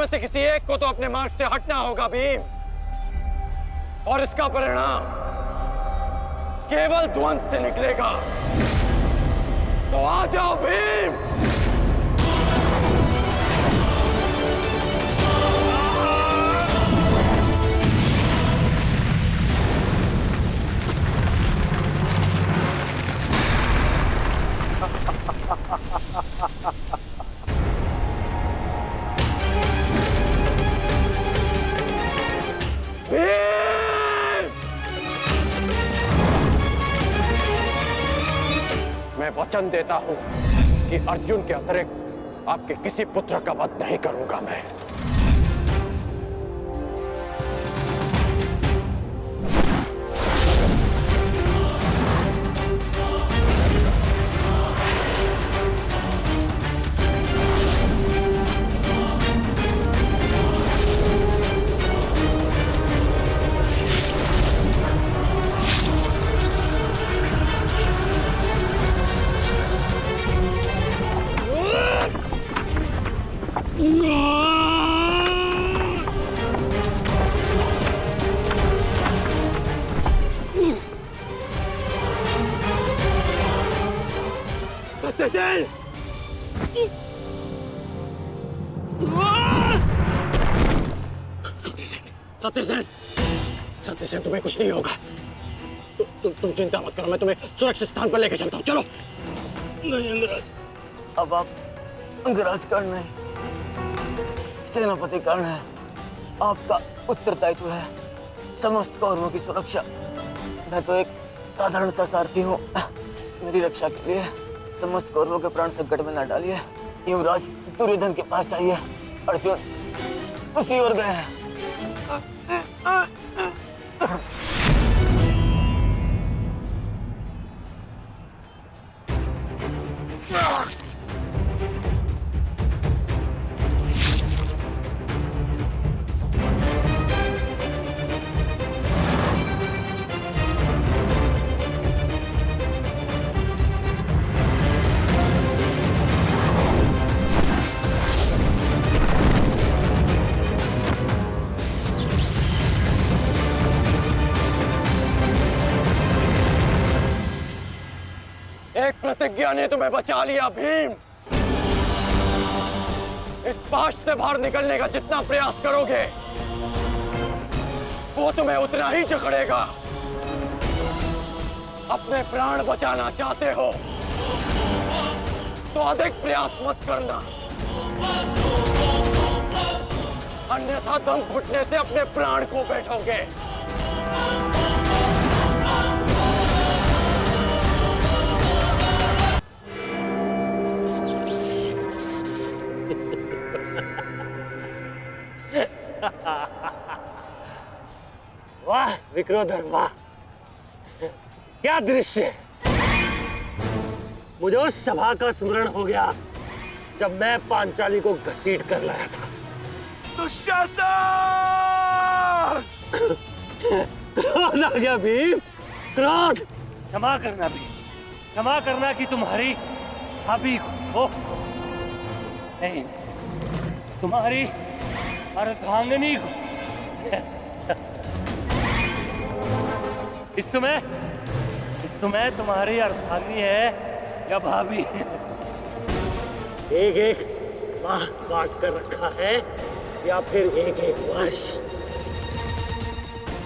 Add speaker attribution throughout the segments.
Speaker 1: से किसी एक को तो अपने मार्ग से हटना होगा भीम, और इसका परिणाम केवल ध्वंस से निकलेगा। तो आ जाओ भीम। मैं वचन देता हूं कि अर्जुन के अतिरिक्त आपके किसी पुत्र का वध नहीं करूंगा मैं। सत्यसेन, सत्यसेन तुम्हें कुछ नहीं होगा। तुम चिंता मत करो, मैं तुम्हें सुरक्षित स्थान पर लेकर चलता हूँ। चलो।
Speaker 2: नहीं अंगराज, अब आप अंगराज कर्ण नहीं, सेनापति कर्ण है। आपका उत्तरदायित्व है समस्त कौरवों की सुरक्षा। मैं तो एक साधारण सा सारथी हूँ। मेरी रक्षा के लिए समस्त कौरवों के प्राण संकट में न डालिए। युवराज दुर्योधन के पास जाइए, अर्जुन उसी ओर गए हैं।
Speaker 1: प्रतिज्ञा ने तुम्हें बचा लिया भीम। इस पाश से बाहर निकलने का जितना प्रयास करोगे वो तुम्हें उतना ही जकड़ेगा। अपने प्राण बचाना चाहते हो तो अधिक प्रयास मत करना, अन्यथा दम घुटने से अपने प्राण खो बैठोगे।
Speaker 3: वाह विक्रोधर, वाह क्या दृश्य। मुझे उस सभा का स्मरण हो गया जब मैं पांचाली को घसीट कर लाया था।
Speaker 4: दुशासन!
Speaker 3: क्रोध आ गया भीम, क्रोध। क्षमा करना भीम, क्षमा करना कि तुम्हारी भाभी हो, नहीं तुम्हारी अर्धांगिनी को। इस समय तुम्हारी अर्धांगिनी है या भाभी? एक एक माह काट कर रखा है या फिर एक एक वर्ष?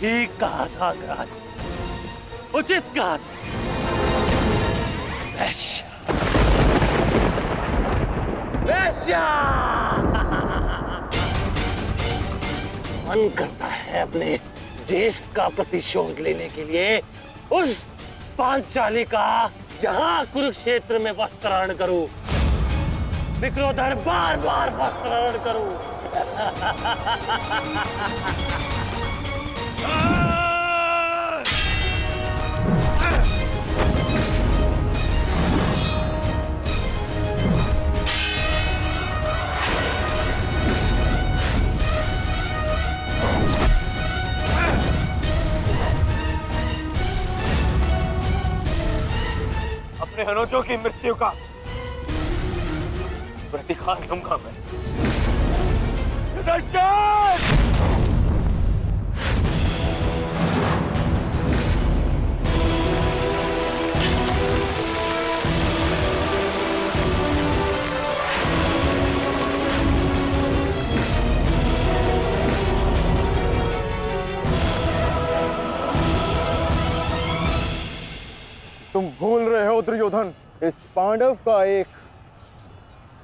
Speaker 3: ठीक कहा था अंगराज, उचित कहा था। वैश्य, वैश्य। मन करता है अपने ज्येष्ठ का प्रतिशोध लेने के लिए उस पांचाली का जहां कुरुक्षेत्र में वस्त्राहरण करूं, विक्रोधर बार बार वस्त्राहरण करूं।
Speaker 4: अपने अनुजों की मृत्यु का प्रतिकार लूंगा मैं। दुशासन!
Speaker 5: तुम भूल रहे हो दुर्योधन, इस पांडव का एक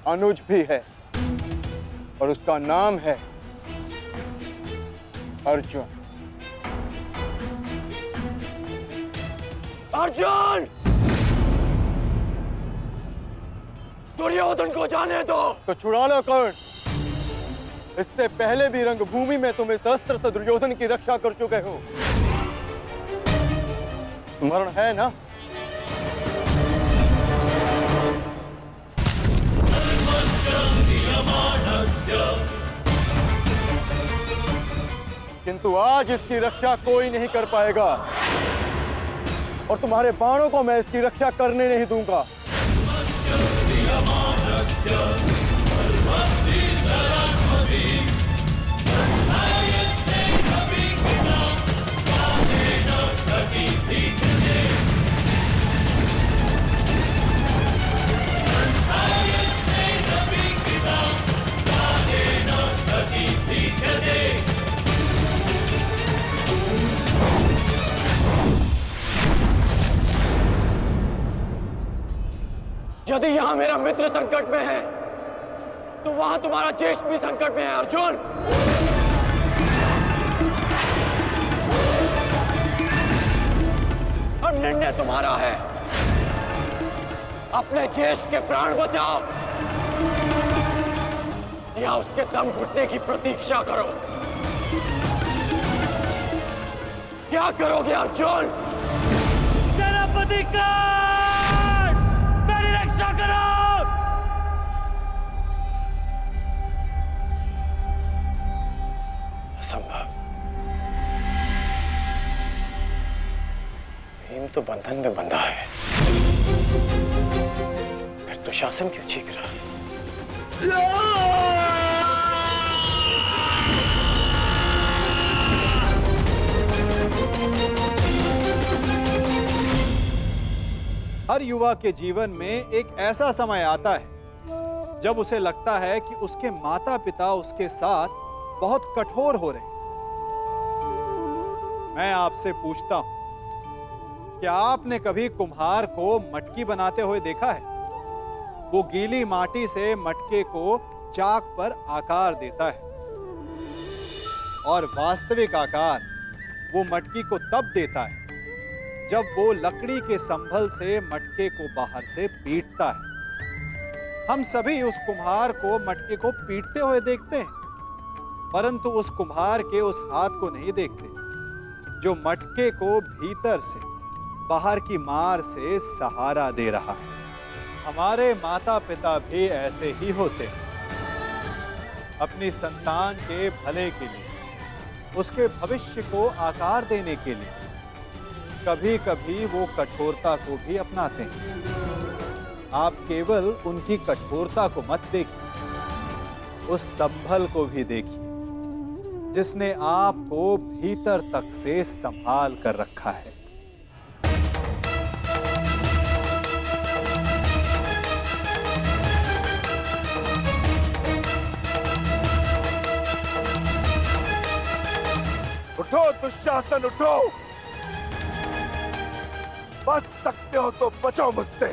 Speaker 5: अनुज भी है और उसका नाम है अर्जुन।
Speaker 1: अर्जुन! दुर्योधन को जाने दो।
Speaker 5: तो छुड़ा लो कर्ण। इससे पहले भी रंगभूमि में तुम इस अस्त्र से दुर्योधन की रक्षा कर चुके हो। स्मरण है ना? किंतु आज इसकी रक्षा कोई नहीं कर पाएगा और तुम्हारे बाणों को मैं इसकी रक्षा करने नहीं दूंगा।
Speaker 1: यदि यहां मेरा मित्र संकट में है, तो वहां तुम्हारा ज्येष्ठ भी संकट में है अर्जुन। अब निर्णय तुम्हारा है। अपने ज्येष्ठ के प्राण बचाओ या उसके दम घुटने की प्रतीक्षा करो। क्या करोगे अर्जुन?
Speaker 3: सेनापति का मेरी रक्षा करो।
Speaker 1: असंभव। भीम तो बंधन में बंधा है, फिर दुशासन क्यों चीख रहा है?
Speaker 6: हर युवा के जीवन में एक ऐसा समय आता है जब उसे लगता है कि उसके माता पिता उसके साथ बहुत कठोर हो रहे हैं। मैं आपसे पूछता हूं, क्या आपने कभी कुम्हार को मटकी बनाते हुए देखा है? वो गीली माटी से मटके को चाक पर आकार देता है और वास्तविक आकार वो मटकी को तब देता है जब वो लकड़ी के संभल से मटके को बाहर से पीटता है। हम सभी उस कुम्हार को मटके को पीटते हुए देखते हैं, परंतु उस कुम्हार के उस हाथ को नहीं देखते जो मटके को भीतर से बाहर की मार से सहारा दे रहा है। हमारे माता पिता भी ऐसे ही होते हैं। अपनी संतान के भले के लिए, उसके भविष्य को आकार देने के लिए कभी कभी वो कठोरता को भी अपनाते हैं। आप केवल उनकी कठोरता को मत देखिए, उस संभल को भी देखिए जिसने आपको भीतर तक से संभाल कर रखा है।
Speaker 4: उठो दुशासन, उठो। बच सकते हो तो बचो मुझसे।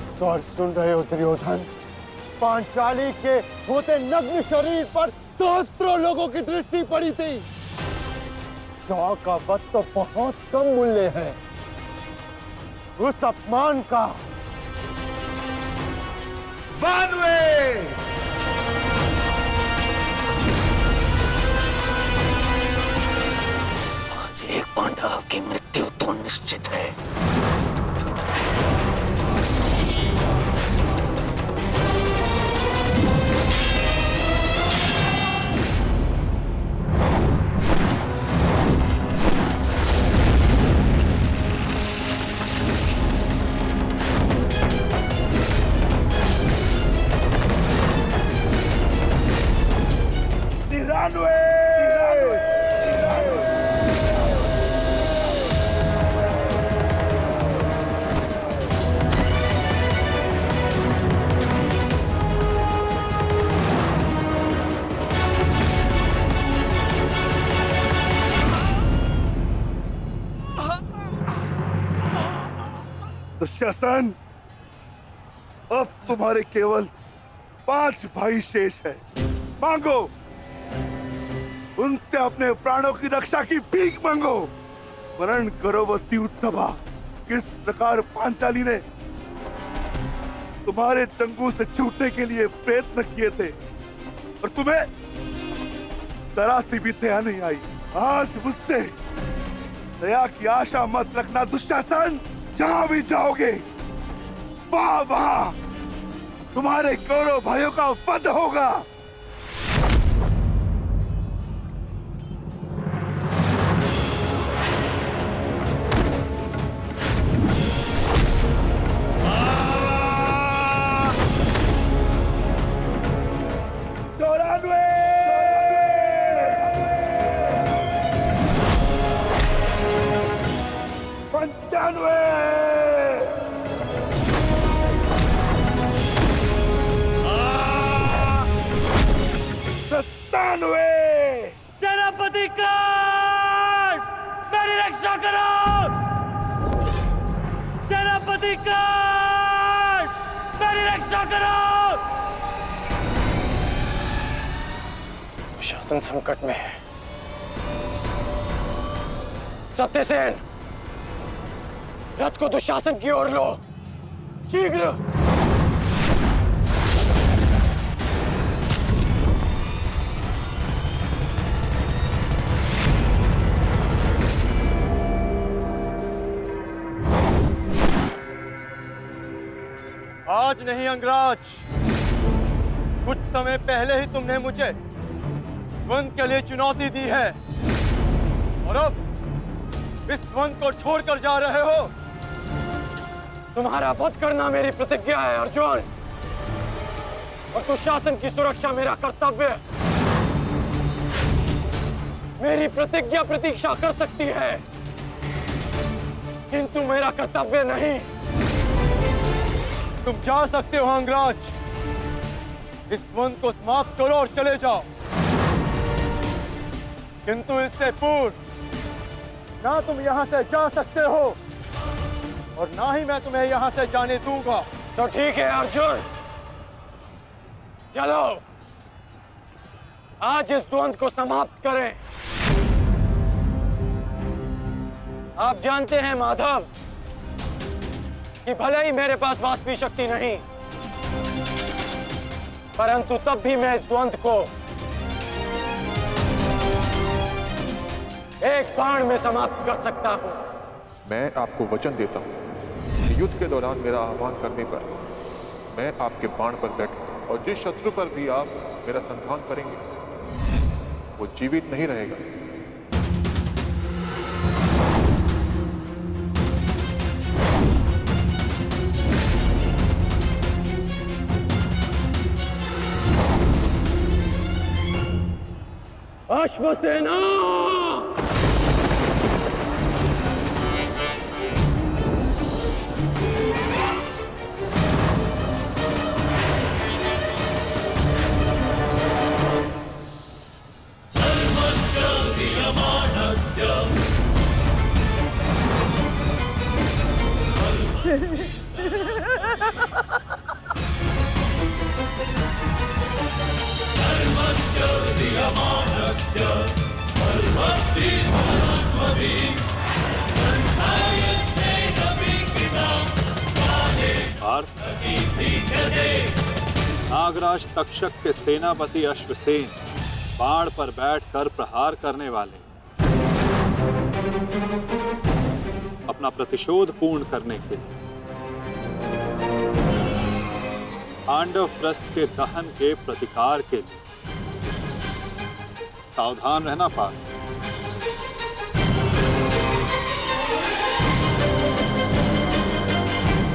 Speaker 5: स्वर सुन रहे हो दुर्योधन? पांचाली के होते नग्न शरीर पर सहस्त्रों लोगों की दृष्टि पड़ी थी। 100 का वध तो बहुत कम मूल्य है उस अपमान का।
Speaker 4: बानवे!
Speaker 2: निश्चित है।
Speaker 4: दुशासन, अब तुम्हारे केवल 5 भाई शेष है। मांगो, उनसे अपने प्राणों की रक्षा की भीख मांगो। वर्णन करो वो द्यूतसभा, किस प्रकार पांचाली ने तुम्हारे चंगू से छूटने के लिए प्रयत्न किए थे और तुम्हें जरा सी भी दया नहीं आई। आज मुझसे दया की आशा मत रखना दुशासन। जहां भी जाओगे वहां तुम्हारे कौरव भाइयों का वध होगा।
Speaker 3: सेनापति काट, मेरी रक्षा करो। सेनापति काट, मेरी रक्षा करो।
Speaker 1: शासन संकट में है। सत्यसेन, रथ को दुशासन की ओर लो, शीघ्र।
Speaker 3: आज नहीं अंगराज, कुछ समय पहले ही तुमने मुझे द्वंद के लिए चुनौती दी है और अब इस द्वंद को छोड़कर जा रहे हो।
Speaker 1: तुम्हारा वध करना मेरी प्रतिज्ञा है अर्जुन, और दुशासन की सुरक्षा मेरा कर्तव्य है। मेरी प्रतिज्ञा प्रतीक्षा कर सकती है, किंतु मेरा कर्तव्य नहीं।
Speaker 3: तुम जा सकते हो अंगराज, इस द्वंद को समाप्त करो और चले जाओ, किंतु इससे पूर्व ना तुम यहाँ से जा सकते हो और ना ही मैं तुम्हें यहाँ से जाने दूंगा।
Speaker 1: तो ठीक है अर्जुन, चलो आज इस द्वंद को समाप्त करें। आप जानते हैं माधव कि भले ही मेरे पास वास्तविक शक्ति नहीं, परंतु तब भी मैं इस द्वंद को एक बाण में समाप्त कर सकता हूं।
Speaker 7: मैं आपको वचन देता हूं कि युद्ध के दौरान मेरा आह्वान करने पर मैं आपके बाण पर बैठूंगा और जिस शत्रु पर भी आप मेरा संधान करेंगे वो जीवित नहीं रहेगा।
Speaker 1: अश्वसेना,
Speaker 6: नागराज तक्षक के सेनापति अश्वसेन बाण पर बैठकर प्रहार करने वाले। अपना प्रतिशोध पूर्ण करने के लिए पांडव प्रस्थ के दहन के प्रतिकार के लिए। सावधान रहना पार्थ।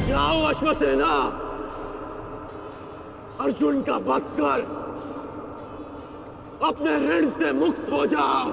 Speaker 1: जाओ अश्वसेना, अर्जुन का वध कर अपने ऋण से मुक्त हो जाओ।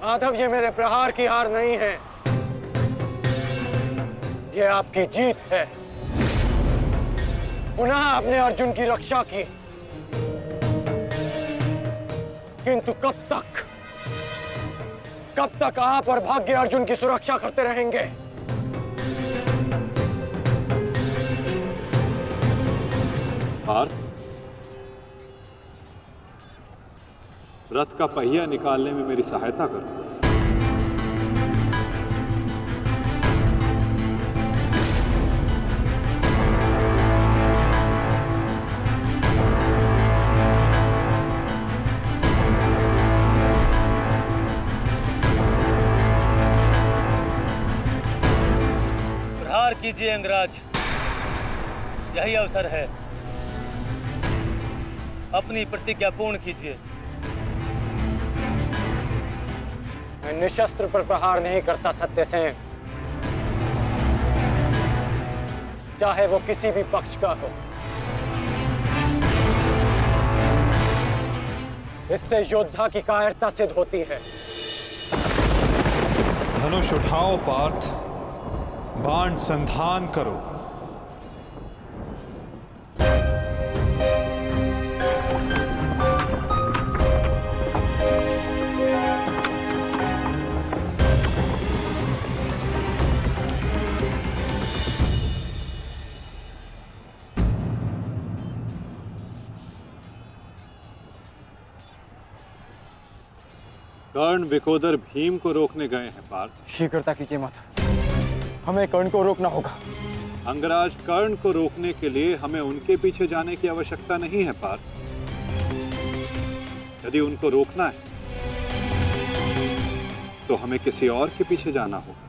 Speaker 1: माधव, ये मेरे प्रहार की हार नहीं है, ये आपकी जीत है। पुनः आपने अर्जुन की रक्षा की, किंतु कब तक आप और भाग्य अर्जुन की सुरक्षा करते रहेंगे?
Speaker 6: पार्थ, रथ का पहिया निकालने में मेरी सहायता करो।
Speaker 3: प्रहार कीजिए अंगराज, यही अवसर है। अपनी प्रतिज्ञा पूर्ण कीजिए।
Speaker 1: मैं निशस्त्र पर प्रहार नहीं करता सत्यसेन, चाहे वो किसी भी पक्ष का हो। इससे योद्धा की कायरता सिद्ध होती है।
Speaker 6: धनुष उठाओ पार्थ, बाण संधान करो। कर्ण विकोदर भीम को रोकने गए हैं पार्थ।
Speaker 1: शीघ्रता कीजिए माता, हमें कर्ण को रोकना होगा।
Speaker 6: अंगराज, कर्ण को रोकने के लिए हमें उनके पीछे जाने की आवश्यकता नहीं है पार्थ। यदि उनको रोकना है तो हमें किसी और के पीछे जाना होगा।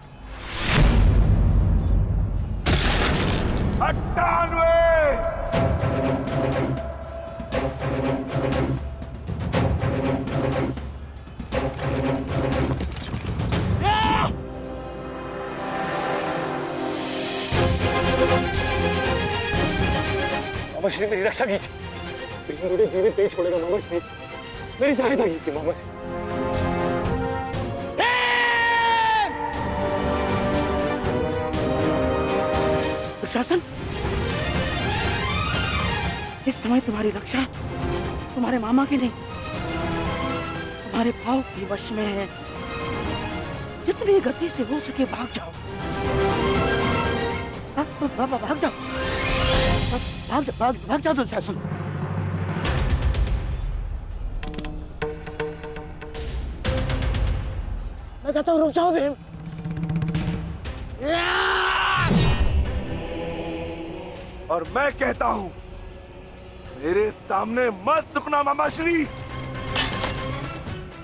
Speaker 4: 98
Speaker 1: मामा श्री, मेरी रक्षा कीजिए, लेकिन मुझे जीवित नहीं छोड़ेगा। मामा श्री, मेरी सहायता कीजिए मामा श्री।
Speaker 8: दुशासन, इस समय तुम्हारी रक्षा तुम्हारे मामा की नहीं, तुम्हारे भाव के वश में है। जितनी गति से हो सके भाग जाओ, भाग जाओ, भाग जाओ दुशासन।
Speaker 1: मैं कहता हूँ रुक जाओ भीम।
Speaker 4: और मैं कहता हूं मेरे सामने मत रुकना मामाश्री।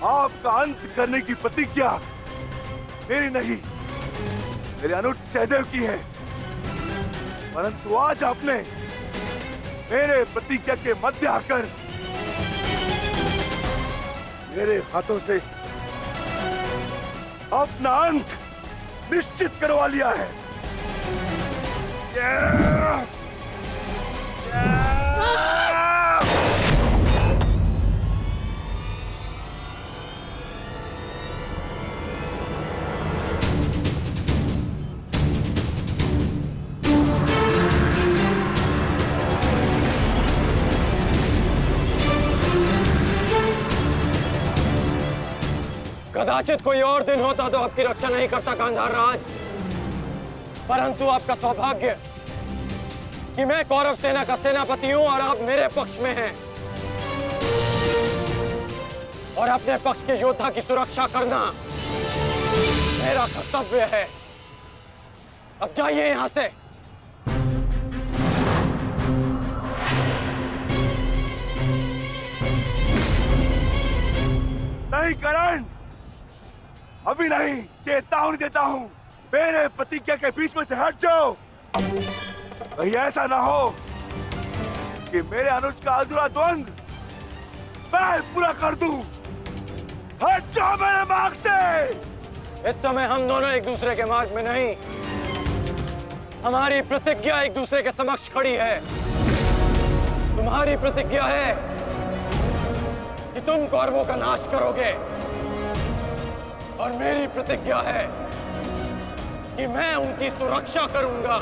Speaker 4: आपका अंत करने की प्रतिज्ञा मेरी नहीं, मेरे अनुज सहदेव की है। परंतु आज आपने मेरे प्रतिज्ञा के मध्य आकर मेरे हाथों से अपना अंत निश्चित करवा लिया है।
Speaker 1: कदाचित कोई और दिन होता तो आपकी रक्षा नहीं करता गांधार राज, परंतु आपका सौभाग्य कि मैं कौरव सेना का सेनापति हूं और आप मेरे पक्ष में हैं और अपने पक्ष के योद्धा की सुरक्षा करना मेरा कर्तव्य है। अब जाइए यहां से।
Speaker 4: नहीं करण, अभी नहीं, चेतावनी देता हूं, मेरे प्रतिज्ञा के बीच में से हट जाओ। कहीं ऐसा ना हो कि मेरे अनुज का अधूरा द्वंद मैं पूरा कर दूं। हट जाओ मेरे मार्ग से।
Speaker 1: इस समय हम दोनों एक दूसरे के मार्ग में नहीं, हमारी प्रतिज्ञा एक दूसरे के समक्ष खड़ी है। तुम्हारी प्रतिज्ञा है कि तुम कौरवों का नाश करोगे और मेरी प्रतिज्ञा है कि मैं उनकी सुरक्षा करूंगा।